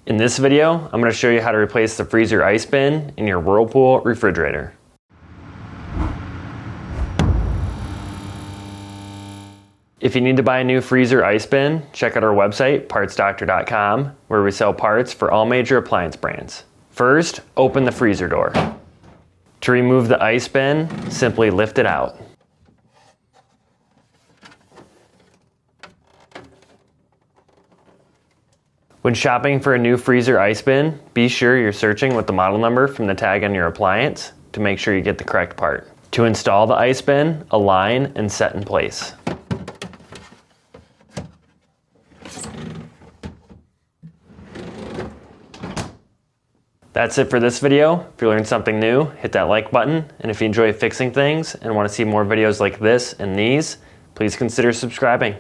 In this video, I'm going to show you how to replace the freezer ice bin in your Whirlpool refrigerator. If you need to buy a new freezer ice bin, check out our website, partsdoctor.com, where we sell parts for all major appliance brands. First, open the freezer door. To remove the ice bin, simply lift it out. When shopping for a new freezer ice bin, be sure you're searching with the model number from the tag on your appliance to make sure you get the correct part. To install the ice bin, align and set in place. That's it for this video. If you learned something new, hit that like button. And if you enjoy fixing things and want to see more videos like this and these, please consider subscribing.